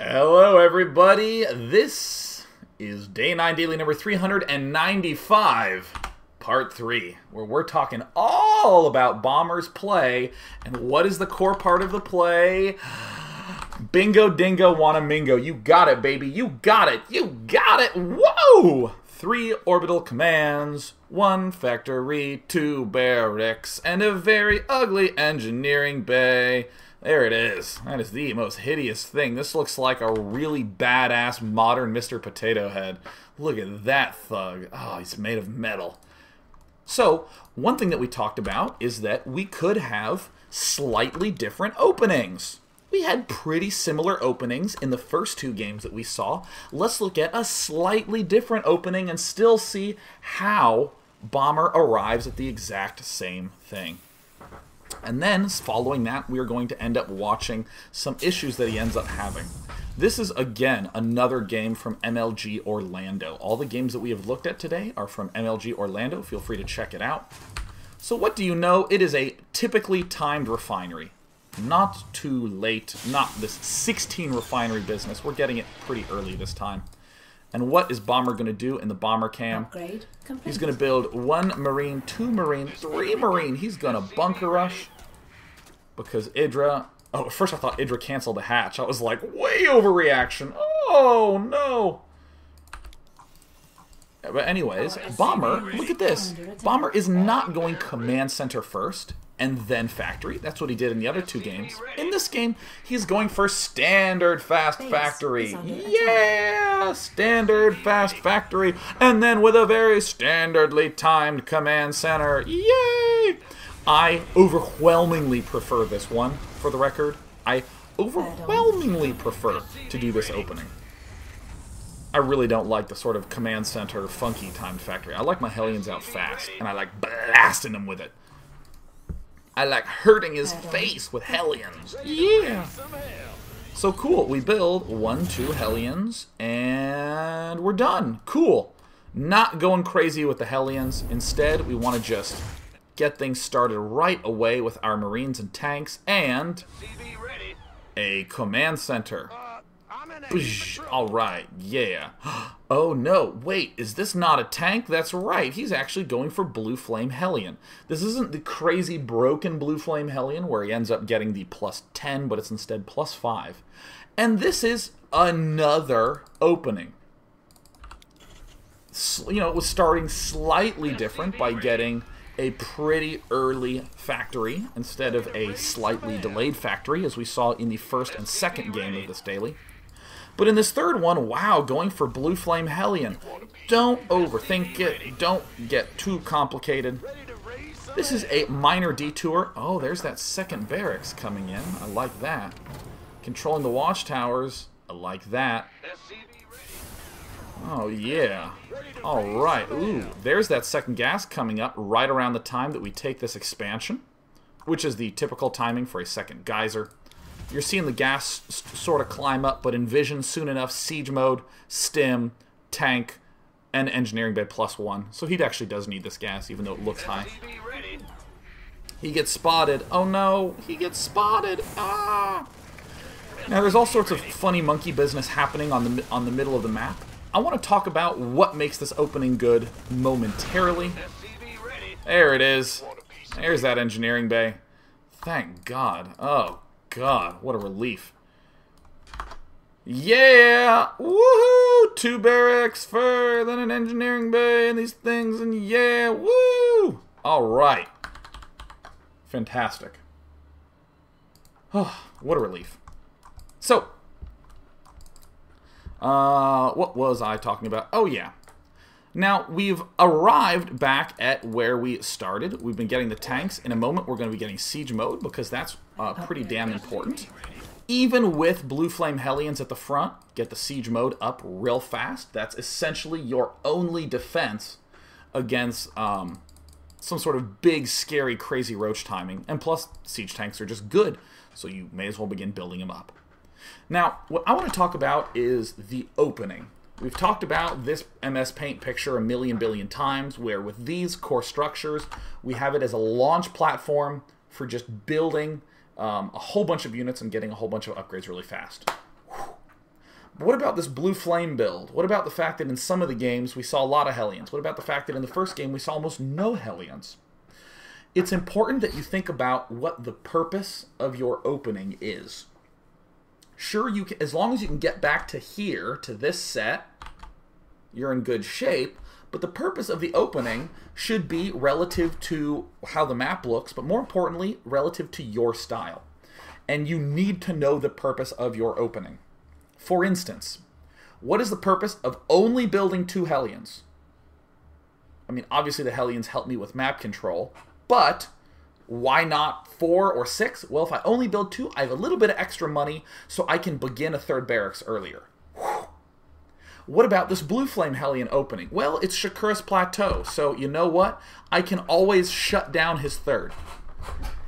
Hello everybody, this is Day 9 Daily number 395, Part 3, where we're talking all about Bomber's play, and what is the core part of the play? Bingo, dingo, wanna mingo. You got it, baby, you got it, you got it, whoa! 3 orbital commands, 1 factory, 2 barracks, and a very ugly engineering bay. There it is. That is the most hideous thing. This looks like a really badass modern Mr. Potato Head. Look at that thug. Oh, he's made of metal. So, one thing that we talked about is that we could have slightly different openings. We had pretty similar openings in the first 2 games that we saw. Let's look at a slightly different opening and still see how Bomber arrives at the exact same thing. And then, following that, we are going to end up watching some issues that he ends up having. This is, again, another game from MLG Orlando. All the games that we have looked at today are from MLG Orlando. Feel free to check it out. So what do you know? It is a typically timed refinery. Not too late. Not this 16 refinery business. We're getting it pretty early this time. And what is Bomber going to do in the Bomber cam? Upgrade complete. He's going to build 1 Marine, 2 Marine, 3 Marine. He's going to bunker rush because Idra... Oh, at first I thought Idra canceled the hatch. I was like, way overreaction. Oh, no. But anyways, Bomber, look at this. Bomber is not going command center first and then factory. That's what he did in the other 2 games. In this game, he's going for standard fast factory. Yeah! Standard fast factory. And then with a very standardly timed command center. Yay! I overwhelmingly prefer this one, for the record. I overwhelmingly prefer to do this opening. I really don't like the sort of command center funky timed factory. I like my Hellions out fast, and I like blasting them with it. I like hurting his face with Hellions. Yeah! So cool, we build 1, 2 Hellions, and we're done. Cool. Not going crazy with the Hellions. Instead, we want to just get things started right away with our Marines and tanks, and a command center. Alright, yeah. Oh no, wait, is this not a tank? That's right, he's actually going for Blue Flame Hellion. This isn't the crazy broken Blue Flame Hellion where he ends up getting the +10, but it's instead +5. And this is another opening. You know, it was starting slightly different by getting a pretty early factory instead of a slightly delayed factory, as we saw in the first and second game of this daily. But in this third one, wow, going for Blue Flame Hellion. Don't overthink it. Don't get too complicated. This is a minor detour. Oh, there's that second barracks coming in. I like that. Controlling the watchtowers. I like that. Oh, yeah. Alright. Ooh, there's that second gas coming up right around the time that we take this expansion, which is the typical timing for a second geyser. You're seeing the gas sort of climb up, but envision soon enough siege mode, stim, tank, and engineering bay +1. So he actually does need this gas, even though it looks high. He gets spotted. Oh no, he gets spotted. Ah! Now there's all sorts of funny monkey business happening on the middle of the map. I want to talk about what makes this opening good momentarily. There it is. There's that engineering bay. Thank God. Oh God, what a relief. Yeah! Woohoo! 2 barracks for then an engineering bay and these things, and yeah! Woo! Alright. Fantastic. Oh, what a relief. So, what was I talking about? Oh, yeah. Now, we've arrived back at where we started. We've been getting the tanks. In a moment, we're going to be getting siege mode, because that's pretty damn important. Even with Blue Flame Hellions at the front, get the siege mode up real fast. That's essentially your only defense against some sort of big, scary, crazy roach timing. And plus, siege tanks are just good, so you may as well begin building them up. Now, what I want to talk about is the opening. We've talked about this MS Paint picture a million billion times, where with these core structures, we have it as a launch platform for just building a whole bunch of units and getting a whole bunch of upgrades really fast. Whew. But what about this blue flame build? What about the fact that in some of the games we saw a lot of Hellions? What about the fact that in the first game we saw almost no Hellions? It's important that you think about what the purpose of your opening is. Sure, you can, as long as you can get back to here, to this set, you're in good shape, but the purpose of the opening should be relative to how the map looks, but more importantly, relative to your style. And you need to know the purpose of your opening. For instance, what is the purpose of only building 2 Hellions? I mean, obviously the Hellions help me with map control, but why not 4 or 6? Well, if I only build 2, I have a little bit of extra money, so I can begin a 3rd barracks earlier. Whew. What about this Blue Flame Hellion opening? Well, it's Shakura's Plateau, so you know what? I can always shut down his 3rd.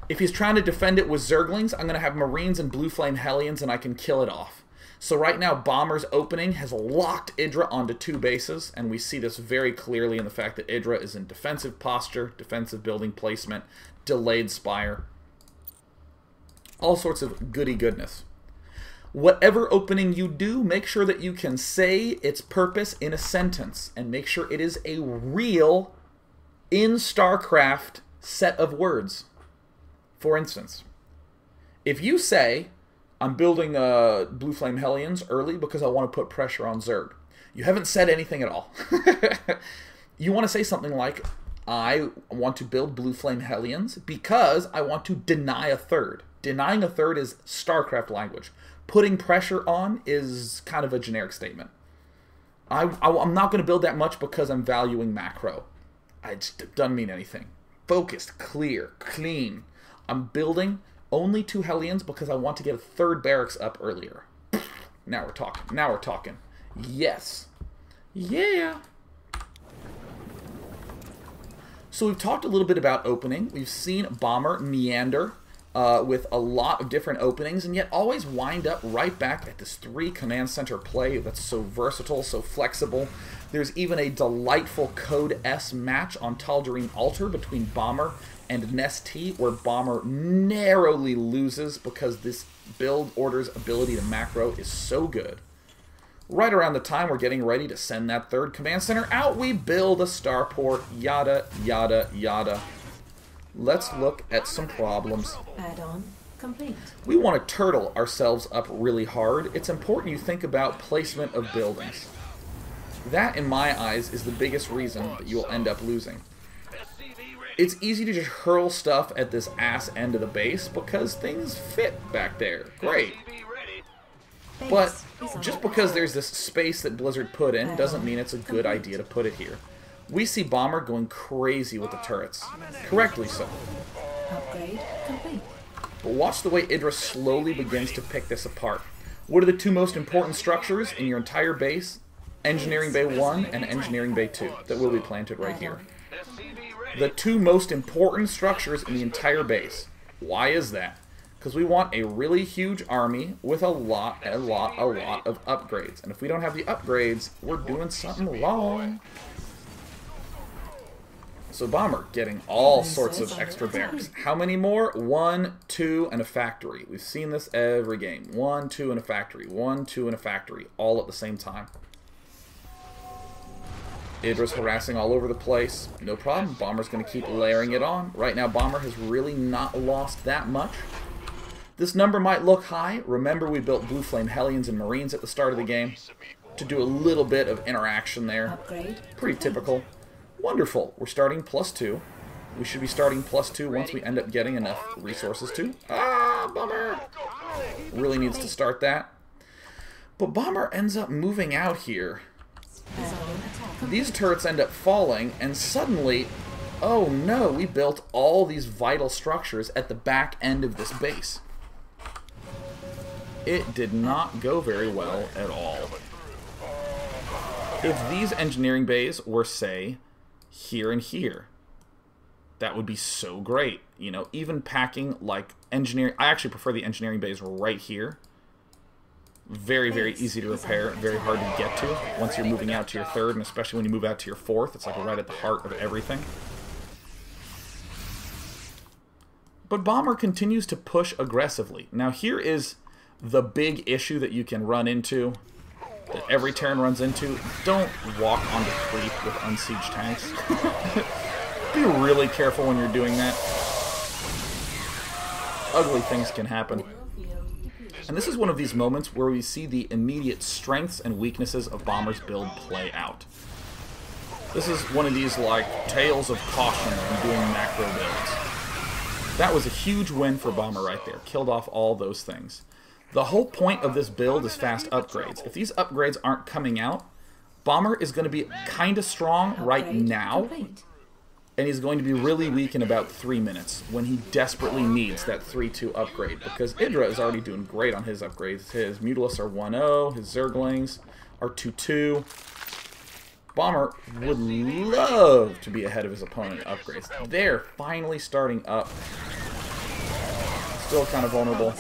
If he's trying to defend it with Zerglings, I'm going to have Marines and Blue Flame Hellions, and I can kill it off. So right now, Bomber's opening has locked Idra onto 2 bases, and we see this very clearly in the fact that Idra is in defensive posture, defensive building placement, delayed spire. All sorts of goody goodness. Whatever opening you do, make sure that you can say its purpose in a sentence, and make sure it is a real, in StarCraft, set of words. For instance, if you say, I'm building Blue Flame Hellions early because I want to put pressure on Zerg, you haven't said anything at all. You want to say something like, I want to build Blue Flame Hellions because I want to deny a 3rd. Denying a 3rd is StarCraft language. Putting pressure on is kind of a generic statement. I'm not going to build that much because I'm valuing macro. It doesn't mean anything. Focused, clear, clean. I'm building only 2 Hellions because I want to get a 3rd barracks up earlier. Now we're talking. Now we're talking. Yes. Yeah. So we've talked a little bit about opening. We've seen Bomber meander with a lot of different openings, and yet always wind up right back at this 3 command center play that's so versatile, so flexible. There's even a delightful Code S match on Tal'Darim Altar between Bomber and Nest T, where Bomber narrowly loses because this build order's ability to macro is so good. Right around the time we're getting ready to send that 3rd command center out, we build a starport, yada, yada, yada. Let's look at some problems. Add-on complete. We want to turtle ourselves up really hard. It's important you think about placement of buildings. That, in my eyes, is the biggest reason that you will end up losing. It's easy to just hurl stuff at this ass end of the base because things fit back there. Great. But just because there's this space that Blizzard put in doesn't mean it's a good idea to put it here. We see Bomber going crazy with the turrets. Correctly so. Upgrade complete. But watch the way Idra slowly begins to pick this apart. What are the 2 most important structures in your entire base? Engineering Bay 1 and Engineering Bay 2 that will be planted right here. The 2 most important structures in the entire base. Why is that? Because we want a really huge army with a lot of upgrades. And if we don't have the upgrades, we're doing something wrong. So Bomber getting all sorts of extra barracks. How many more? 1, 2, and a factory. We've seen this every game. 1, 2, and a factory. 1, 2, and a factory. All at the same time. Idra's harassing all over the place. No problem. Bomber's going to keep layering it on. Right now, Bomber has really not lost that much. This number might look high. Remember, we built Blue Flame Hellions and Marines at the start of the game to do a little bit of interaction there. Pretty typical. Wonderful. We're starting +2. We should be starting +2 once we end up getting enough resources to. Ah, Bomber! Really needs to start that. But Bomber ends up moving out here. These turrets end up falling, and suddenly, oh no, we built all these vital structures at the back end of this base. It did not go very well at all. If these engineering bays were, say, here and here, that would be so great. You know, even packing like engineering, I actually prefer the engineering bays right here. Very, very easy to repair, very hard to get to once you're moving out to your 3rd, and especially when you move out to your 4th, it's like right at the heart of everything. But Bomber continues to push aggressively. Now here is the big issue that you can run into. that every Terran runs into. Don't walk onto creep with unsieged tanks. Be really careful when you're doing that. Ugly things can happen. And this is one of these moments where we see the immediate strengths and weaknesses of Bomber's build play out. This is one of these, like, tales of caution when doing macro builds. That was a huge win for Bomber right there. Killed off all those things. The whole point of this build is fast upgrades. If these upgrades aren't coming out, Bomber is going to be kind of strong right now. And he's going to be really weak in about 3 minutes when he desperately needs that 3-2 upgrade. Because Idra is already doing great on his upgrades. His Mutalisks are 1-0, his Zerglings are 2-2. Bomber would love to be ahead of his opponent in upgrades. They're finally starting up. Still kind of vulnerable.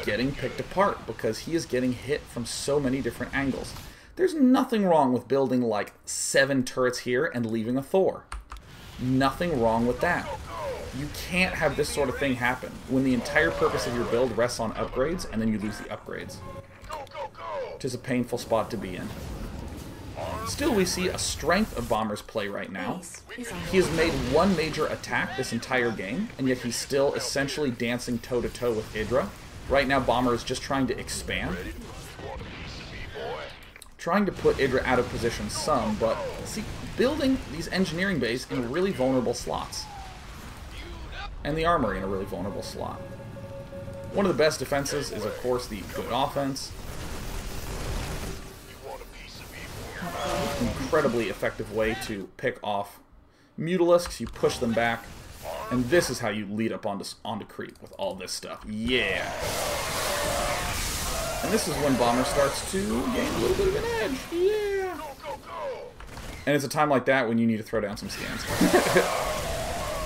Getting picked apart because he is getting hit from so many different angles. There's nothing wrong with building like 7 turrets here and leaving a Thor. Nothing wrong with that. You can't have this sort of thing happen when the entire purpose of your build rests on upgrades and then you lose the upgrades. Which is a painful spot to be in. Still, we see a strength of Bomber's play right now. He has made one major attack this entire game, and yet he's still essentially dancing toe-to-toe with Idra. Right now, Bomber is just trying to expand. Trying to put Idra out of position some, but see, building these engineering bays in really vulnerable slots. And the armory in a really vulnerable slot. One of the best defenses is, of course, the good offense. Incredibly effective way to pick off Mutalisks. You push them back, and this is how you lead up onto creep with all this stuff. Yeah! And this is when Bomber starts to gain a little bit of an edge. Yeah! And it's a time like that when you need to throw down some scans.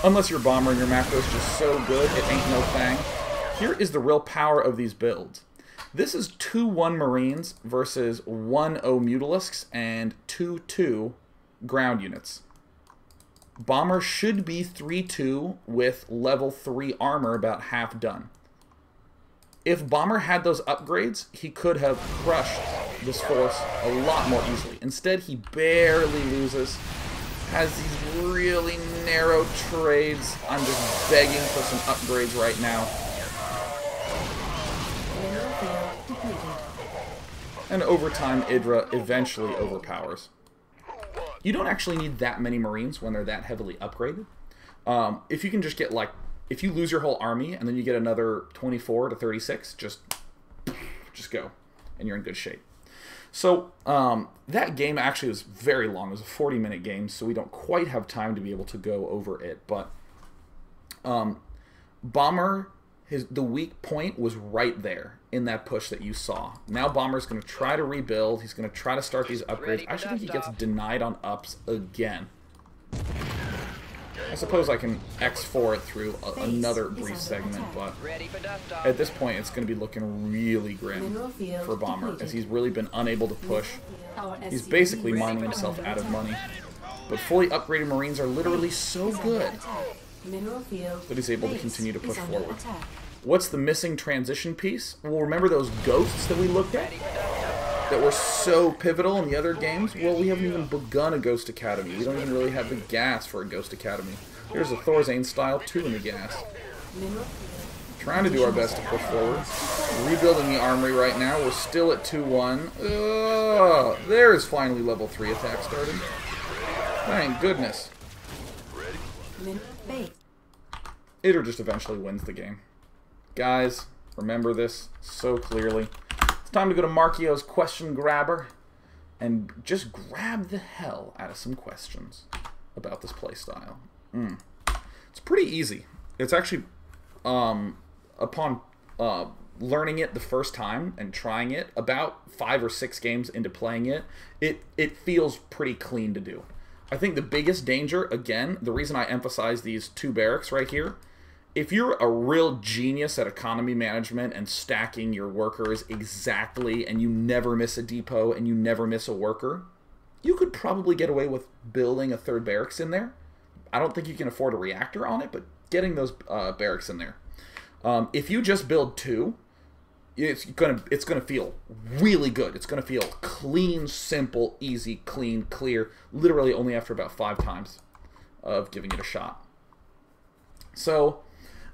Unless you're Bomber and your macro is just so good, it ain't no thing. Here is the real power of these builds. This is 2-1 Marines versus 1-0 Mutalisks and 2-2 ground units. Bomber should be 3-2 with level 3 armor about half done. If Bomber had those upgrades, he could have crushed this force a lot more easily. Instead, he barely loses. Has these really narrow trades. I'm just begging for some upgrades right now. And over time, Idra eventually overpowers. You don't actually need that many Marines when they're that heavily upgraded. If you can just get, like, if you lose your whole army and then you get another 24 to 36, just go, and you're in good shape. So that game actually was very long. It was a 40-minute game, so we don't quite have time to be able to go over it. But Bomber, the weak point was right there in that push that you saw. Now Bomber's going to try to rebuild. He's going to try to start these upgrades. I actually think he gets denied on ups again. I suppose I can X4 it through another brief segment, but at this point it's going to be looking really grim for Bomber, as he's really been unable to push. He's basically mining himself out of money. But fully upgraded Marines are literally so good that he's able to continue to push forward. What's the missing transition piece? Well, remember those ghosts that we looked at? That were so pivotal in the other games? Well, we haven't even begun a Ghost Academy. We don't even really have the gas for a Ghost Academy. Here's a Thorzane style 2 in the gas. Trying to do our best to push forward. Rebuilding the armory right now. We're still at 2-1. There is finally level 3 attack started. Thank goodness. Idra just eventually wins the game. Guys, remember this so clearly. It's time to go to Markio's question grabber and just grab the hell out of some questions about this playstyle. It's pretty easy. It's actually, upon learning it the first time and trying it, about 5 or 6 games into playing it, it feels pretty clean to do. I think the biggest danger, again, the reason I emphasize these 2 barracks right here, if you're a real genius at economy management and stacking your workers exactly, and you never miss a depot and you never miss a worker, you could probably get away with building a 3rd barracks in there. I don't think you can afford a reactor on it, but getting those barracks in there. If you just build 2, it's gonna feel really good. It's gonna feel clean, simple, easy, clean, clear. Literally only after about 5 times of giving it a shot. So,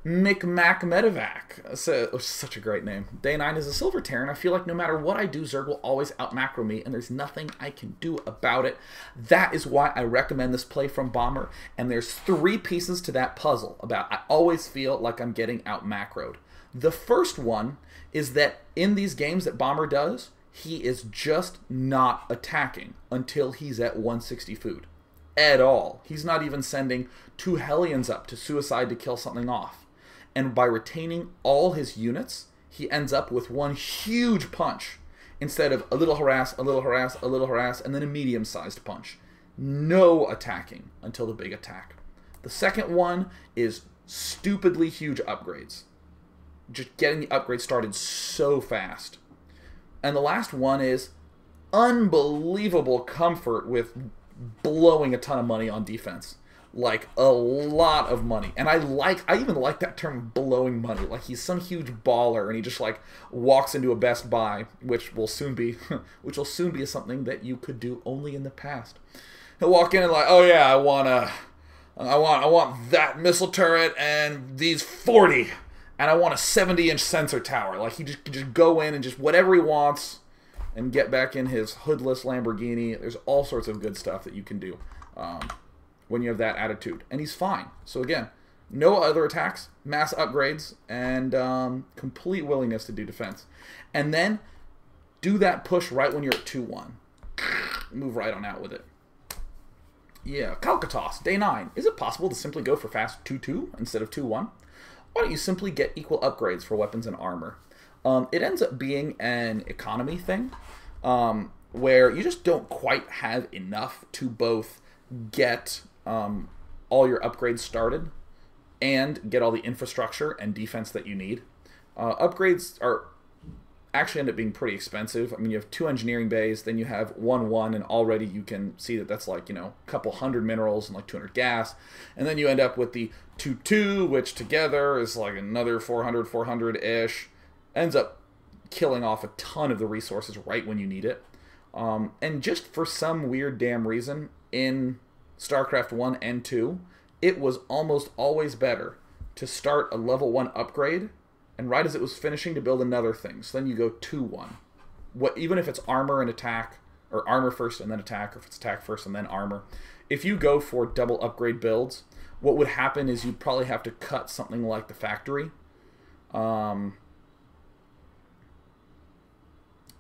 Micmac Medivac. Such a great name. Day 9 is a silver Terran. I feel like no matter what I do, Zerg will always out-macro me, and there's nothing I can do about it. That is why I recommend this play from Bomber, and there's 3 pieces to that puzzle about I always feel like I'm getting out-macroed. The first one is that in these games that Bomber does, he is just not attacking until he's at 160 food. At all. He's not even sending 2 Hellions up to suicide to kill something off. And by retaining all his units, he ends up with one huge punch instead of a little harass, a little harass, a little harass, and then a medium-sized punch. No attacking until the big attack. The second one is stupidly huge upgrades. Just getting the upgrade started so fast. And the last one is unbelievable comfort with blowing a ton of money on defense. Like, a lot of money. And I even like that term, blowing money. Like, he's some huge baller, and he just, like, walks into a Best Buy, which will soon be something that you could do only in the past. He'll walk in and like, oh yeah, I want that missile turret and these 40, and I want a 70-inch sensor tower. Like, he just go in and just whatever he wants and get back in his hoodless Lamborghini. There's all sorts of good stuff that you can do when you have that attitude. And he's fine. So again, no other attacks, mass upgrades, and complete willingness to do defense. And then do that push right when you're at 2-1. Move right on out with it. Yeah, Calcatos, day 9. Is it possible to simply go for fast 2-2 instead of 2-1? Why don't you simply get equal upgrades for weapons and armor? It ends up being an economy thing, where you just don't quite have enough to both get all your upgrades started and get all the infrastructure and defense that you need. Upgrades are actually end up being pretty expensive. I mean, you have 2 engineering bays, then you have 1-1, and already you can see that that's like, a couple hundred minerals and like 200 gas. And then you end up with the 2-2, which together is like another 400-ish. Ends up killing off a ton of the resources right when you need it. And just for some weird damn reason, in StarCraft 1 and 2, it was almost always better to start a level 1 upgrade, and right as it was finishing to build another thing. So then you go 2-1. Even if it's armor and attack, or armor first and then attack, or if it's attack first and then armor, if you go for double upgrade builds, what would happen is you'd probably have to cut something like the factory.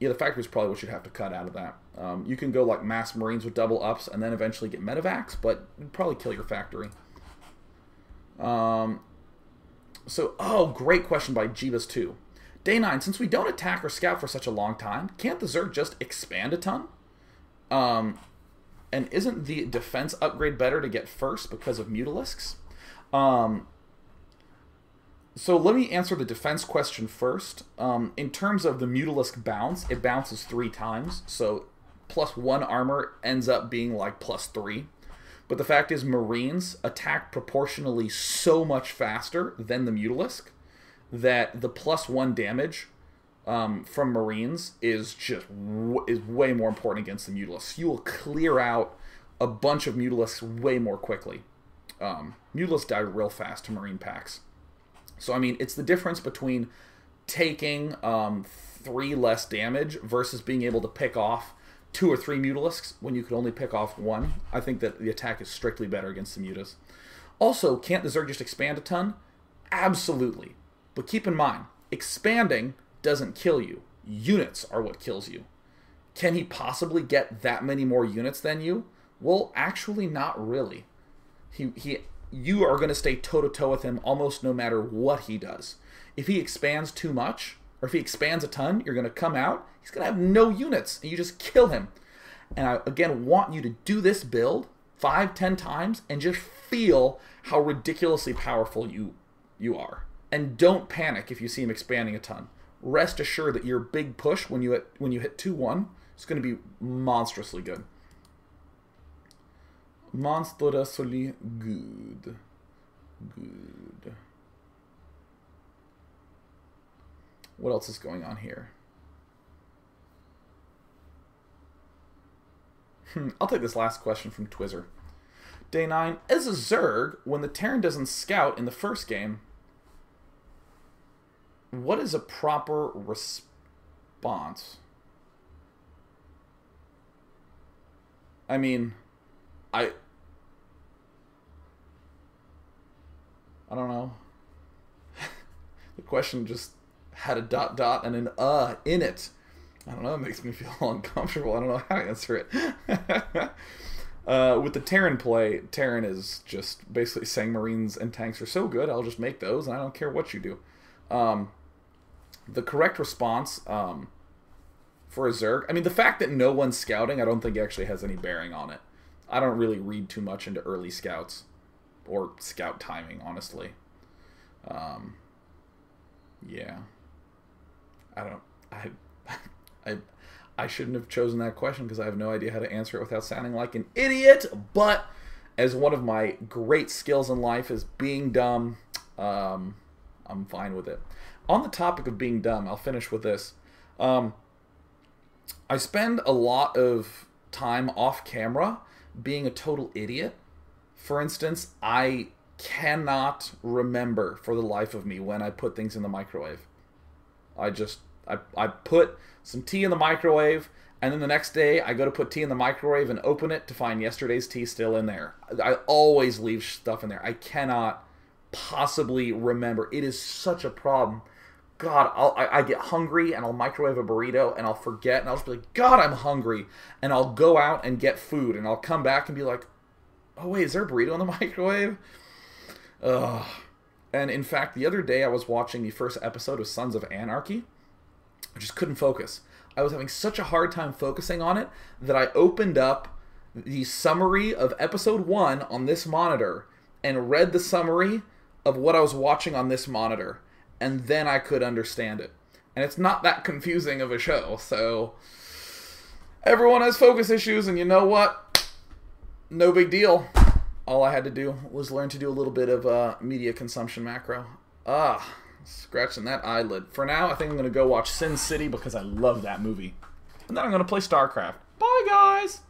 Yeah, the factory is probably what you'd have to cut out of that. You can go like mass marines with double ups and then eventually get medivacs, but you'd probably kill your factory. Great question by Jeebus2. Day 9, since we don't attack or scout for such a long time, can't the Zerg just expand a ton? And isn't the defense upgrade better to get first because of mutalisks? So let me answer the defense question first. In terms of the mutalisk bounce, it bounces 3 times. So +1 armor ends up being like +3. But the fact is, Marines attack proportionally so much faster than the mutalisk that the +1 damage from Marines is way more important against the mutalisks. You will clear out a bunch of mutalisks way more quickly. Mutalisks die real fast to Marine packs. So, I mean, it's the difference between taking 3 less damage versus being able to pick off 2 or 3 mutalisks when you could only pick off 1. I think that the attack is strictly better against the mutas. Also, can't the Zerg just expand a ton? Absolutely. But keep in mind, expanding doesn't kill you. Units are what kills you. Can he possibly get that many more units than you? Well, actually not really. You are going to stay toe-to-toe with him almost no matter what he does. If he expands too much, or if he expands a ton, you're going to come out, he's going to have no units, and you just kill him. And I, again, want you to do this build 5-10 times and just feel how ridiculously powerful you are. And don't panic if you see him expanding a ton. Rest assured that your big push when you hit 2-1 is going to be monstrously good. Monstrously good. What else is going on here? I'll take this last question from Twizzer. Day 9. As a Zerg, when the Terran doesn't scout in the first game, what is a proper response? I mean, I don't know. The question just had a ... and an in it. I don't know, it makes me feel uncomfortable. I don't know how to answer it. With the Terran play, Terran is just basically saying Marines and tanks are so good, I'll just make those, and I don't care what you do. The correct response for a Zerg, I mean, the fact that no one's scouting, I don't think actually has any bearing on it. I don't really read too much into early scouts or scout timing, honestly. Yeah. I shouldn't have chosen that question because I have no idea how to answer it without sounding like an idiot, but as one of my great skills in life is being dumb, I'm fine with it. On the topic of being dumb, I'll finish with this. I spend a lot of time off camera being a total idiot. For instance, I cannot remember for the life of me when I put things in the microwave. I put some tea in the microwave, and then the next day I go to put tea in the microwave and open it to find yesterday's tea still in there. I always leave stuff in there. I cannot possibly remember. It is such a problem. God, I get hungry, and I'll microwave a burrito, and I'll forget, and I'll just be like, God, I'm hungry. And I'll go out and get food, and I'll come back and be like, oh, wait, is there a burrito in the microwave? Ugh. And in fact, the other day I was watching the first episode of Sons of Anarchy. I just couldn't focus. I was having such a hard time focusing on it that I opened up the summary of episode 1 on this monitor and read the summary of what I was watching on this monitor. And then I could understand it. And it's not that confusing of a show, so everyone has focus issues, and you know what? No big deal. All I had to do was learn to do a little bit of media consumption macro. Scratching that eyelid. For now, I think I'm going to go watch Sin City because I love that movie. And then I'm going to play StarCraft. Bye, guys!